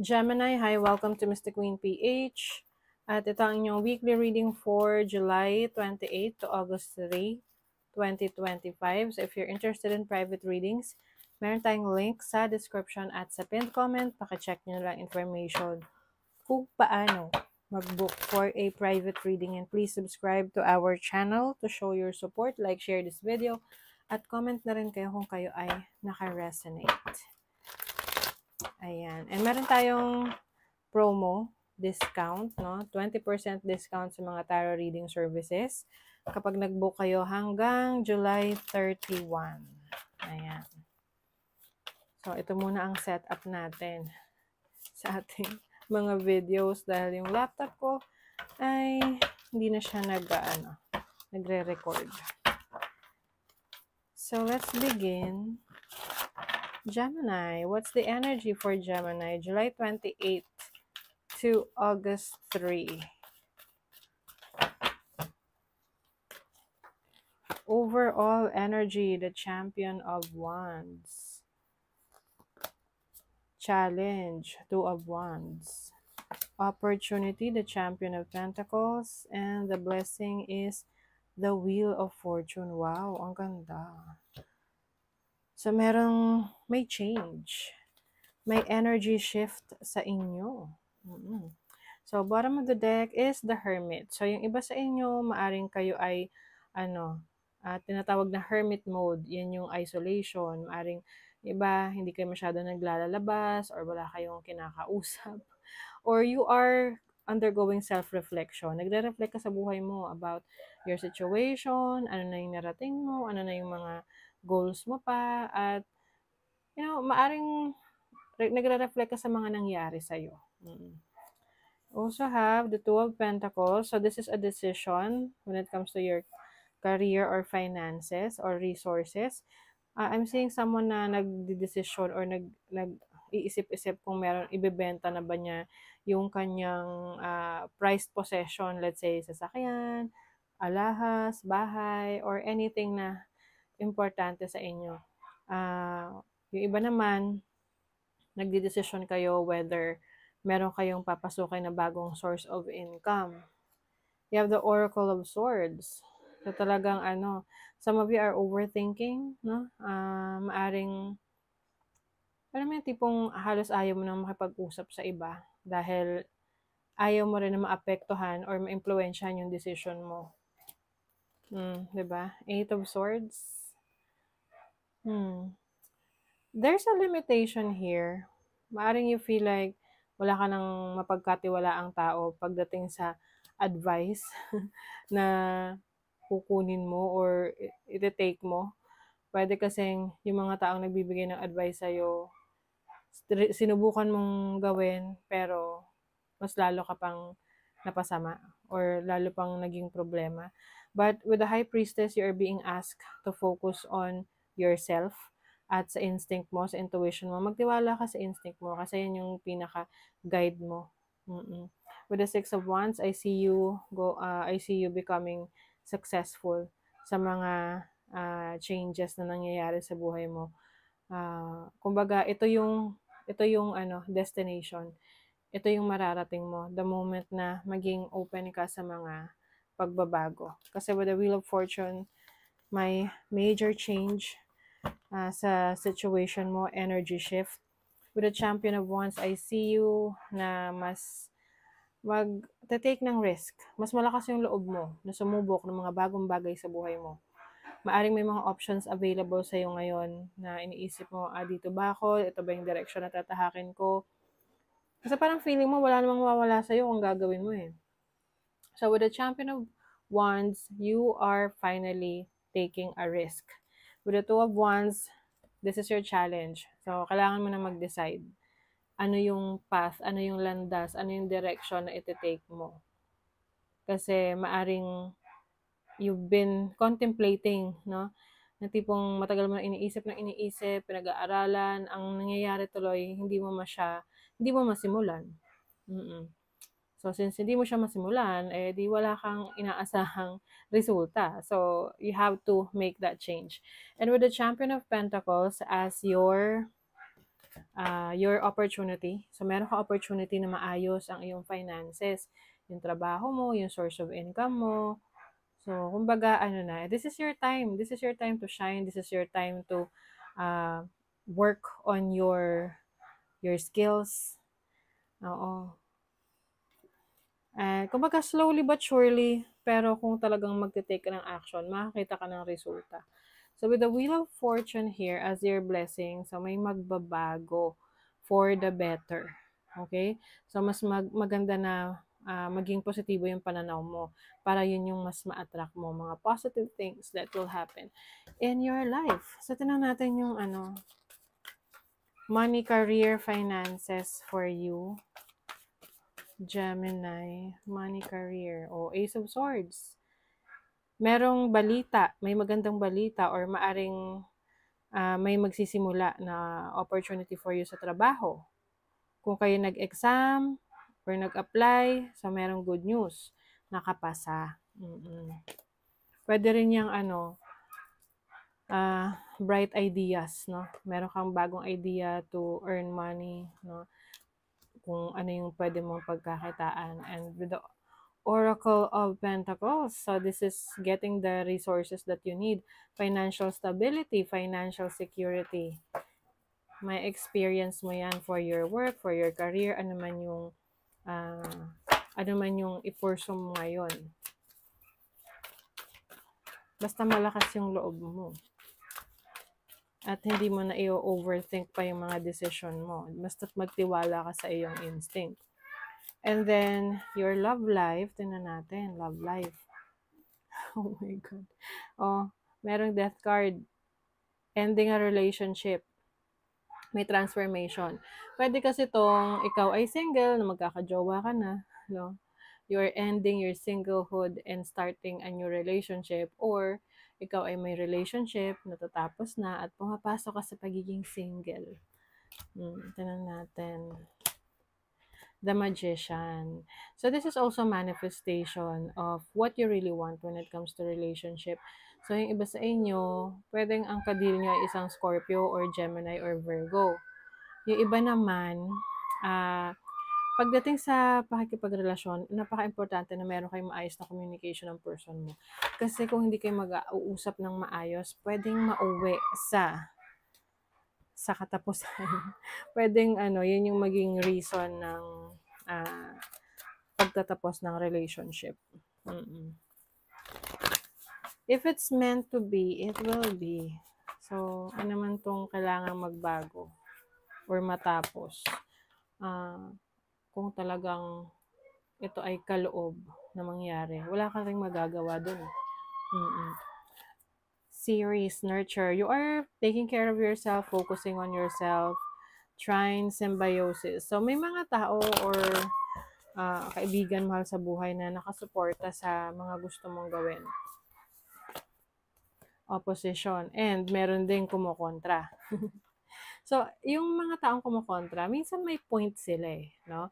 Gemini, hi, welcome to Mystic Queen PH. At ito ang inyong weekly reading for July 28 to August 3, 2025. So if you're interested in private readings, meron tayong link sa description at sa pinned comment. Pakicheck nyo lang information kung paano mag-book for a private reading. And please subscribe to our channel to show your support. Like, share this video. At comment na rin kayo kung kayo ay naka-resonate. Ayan. And meron tayong promo discount, no? 20% discount sa mga tarot reading services kapag nag-book kayo hanggang July 31. Ayan. So, ito muna ang setup natin sa ating mga videos dahil yung laptop ko ay hindi na siya nagre-record. So, let's begin. Gemini, what's the energy for Gemini? July 28 to August 3. Overall energy, the Champion of Wands. Challenge, Two of Wands. Opportunity, the Champion of Pentacles. And the blessing is the Wheel of Fortune. Wow, ang ganda. So, may change. May energy shift sa inyo. So, bottom of the deck is the Hermit. So, yung iba sa inyo, maaring kayo ay, tinatawag na hermit mode. Yan yung isolation. Maaring iba, hindi kayo masyado naglalabas or wala kayong kinakausap. Or you are undergoing self-reflection. Nagre-reflect ka sa buhay mo about your situation, ano na yung narating mo, ano na yung mga goals mo pa, at, maaring nagre-reflect ka sa mga nangyari sa'yo. Also have the Two of Pentacles. So this is a decision when it comes to your career or finances or resources. I'm seeing someone na nagdi-decision or nag-iisip-isip kung meron ibebenta na ba niya yung kanyang prized possession, let's say sasakyan, alahas, bahay, or anything na importante sa inyo. Yung iba naman, nagdi-decision kayo whether meron kayong papasukin na bagong source of income. You have the Oracle of Swords. So talagang some of you are overthinking, no? Maaring, alam mo yung tipong halos ayaw mo na makipag-usap sa iba dahil ayaw mo rin na maapektuhan or ma-impluensyahan yung decision mo. Diba? Eight of Swords. There's a limitation here. Maaring you feel like wala ka nang mapagkatiwalaang tao pagdating sa advice na kukunin mo or iti-take mo. Pwede kasing yung mga taong nagbibigay ng advice sa'yo, sinubukan mong gawin pero mas lalo ka pang napasama or lalo pang naging problema. But with the High Priestess, you are being asked to focus on yourself at sa instinct mo, sa intuition mo. Magtiwala ka sa instinct mo kasi yan yung pinaka-guide mo. With the Six of Wands, I see you becoming successful sa mga changes na nangyayari sa buhay mo. Kumbaga, ito yung destination. Ito yung mararating mo the moment na maging open ka sa mga pagbabago. Kasi with the Wheel of Fortune, may major change sa situation mo, energy shift. With the Champion of Wands, I see you na mas mag-take ng risk. Mas malakas yung loob mo na sumubok ng mga bagong bagay sa buhay mo. Maaring may mga options available sa iyo ngayon na iniisip mo, dito ba ako? Ito ba yung direction na tatahakin ko? Kasi parang feeling mo wala namang mawawala sa iyo kung gagawin mo eh. So with the Champion of Wands, you are finally taking a risk. With the Two of Wands, this is your challenge. So kailangan mo na mag-decide. Ano yung path, ano yung landas, ano yung direction na iti-take mo. Kasi maaring you've been contemplating, no? Na tipong matagal mo na iniisip, pinag-aaralan, ang nangyayari tuloy, hindi mo masimulan. So, since hindi mo siya masimulan, di wala kang inaasahang resulta. So, you have to make that change. And with the Champion of Pentacles as your your opportunity. So, meron ka opportunity na maayos ang iyong finances, yung trabaho mo, yung source of income mo. So, kumbaga, ano na, this is your time. This is your time to shine. This is your time to uh, work on your skills. Oo. Kumbaga, slowly but surely, pero kung talagang magte-take ka ng action, makakita ka ng resulta. So, with the Wheel of Fortune here as your blessing, so may magbabago for the better. Okay? So, mas maganda na maging positibo yung pananaw mo para yun yung mas ma-attract mo, mga positive things that will happen in your life. So, tinan natin yung money, career, finances for you. Gemini, money, career, o Ace of Swords. Merong balita, may magandang balita or maaring may magsisimula na opportunity for you sa trabaho. Kung kayo nag-exam or nag-apply, so merong good news, nakapasa. Pwede rin yung bright ideas, no? Meron kang bagong idea to earn money, no? Kung ano yung pwede mong pagkakitaan. And with the Oracle of Pentacles, so this is getting the resources that you need. Financial stability, financial security. May experience mo yan for your work, for your career, ano man yung i-pursue mo ngayon. Basta malakas yung loob mo. At hindi mo na i-overthink pa yung mga decision mo. Basta't magtiwala ka sa iyong instinct. And then, your love life, tingnan natin, love life. Oh my God. Oh, merong death card. Ending a relationship. May transformation. Pwede kasi tong ikaw ay single, na magkakajowa ka na, no? You're ending your singlehood and starting a new relationship, or ikaw ay may relationship, natatapos na, at pumapasok ka sa pagiging single. Tingnan natin. The Magician. So this is also manifestation of what you really want when it comes to relationship. So yung iba sa inyo, pwedeng ang kadil nyo ay isang Scorpio or Gemini or Virgo. Yung iba naman, pagdating sa pakikipagrelasyon, napaka-importante na meron kayong maayos na communication ng person mo. Kasi kung hindi kayo mag-uusap ng maayos, pwedeng mauwi sa katapusan. Pwedeng yun yung maging reason ng pagtatapos ng relationship. If it's meant to be, it will be. So, ano man tong kailangan magbago or matapos. Kung talagang ito ay kaloob na mangyari, wala ka rin magagawa dun. Series, nurture. You are taking care of yourself, focusing on yourself, trine, symbiosis. So, may mga tao or kaibigan, mahal sa buhay na nakasuporta sa mga gusto mong gawin. Opposition. And meron din kumukontra. So, yung mga taong kumukontra, minsan may point sila no?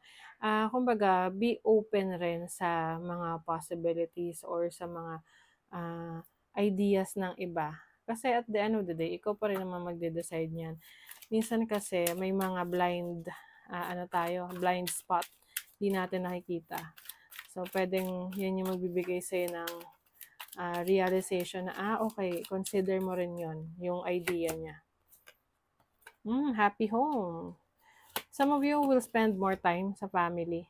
Kumbaga, be open rin sa mga possibilities or sa mga ideas ng iba. Kasi at the end of the day, ikaw pa rin naman magde-decide niyan. Minsan kasi may mga blind spot, di natin nakikita. So, pwedeng yan yung magbibigay sa'yo ng realization na, okay, consider mo rin yon yung idea niya. Happy home. Some of you will spend more time sa family.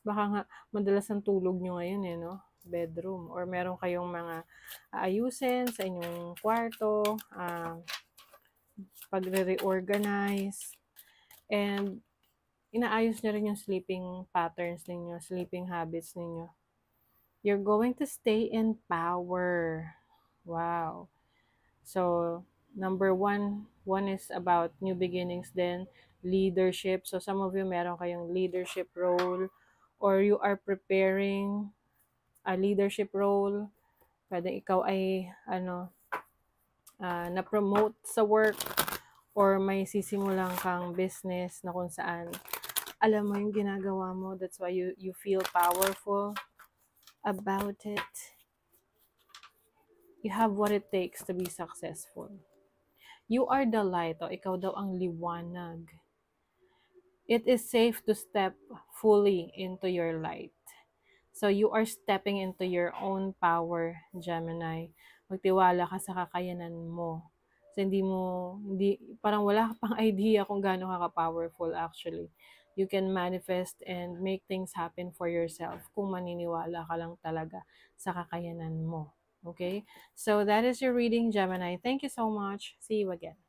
Baka nga, madalas ang tulog nyo ngayon no? Bedroom. Or meron kayong mga ayusin sa inyong kwarto, pagre-reorganize, and inaayos nyo rin yung sleeping patterns ninyo, sleeping habits ninyo. You're going to stay in power. Wow. So, number one is about new beginnings, then leadership. So, some of you meron kayong leadership role, or you are preparing a leadership role. Pwede ikaw ay na-promote sa work, or may sisimulan kang business na kung saan alam mo yung ginagawa mo. That's why you feel powerful about it. You have what it takes to be successful. You are the light. O, ikaw daw ang liwanag. It is safe to step fully into your light. So you are stepping into your own power, Gemini. Magtiwala ka sa kakayanan mo. So parang wala ka pang idea kung gaano ka ka-powerful actually. You can manifest and make things happen for yourself kung maniniwala ka lang talaga sa kakayanan mo. Okay? So that is your reading, Gemini. Thank you so much. See you again.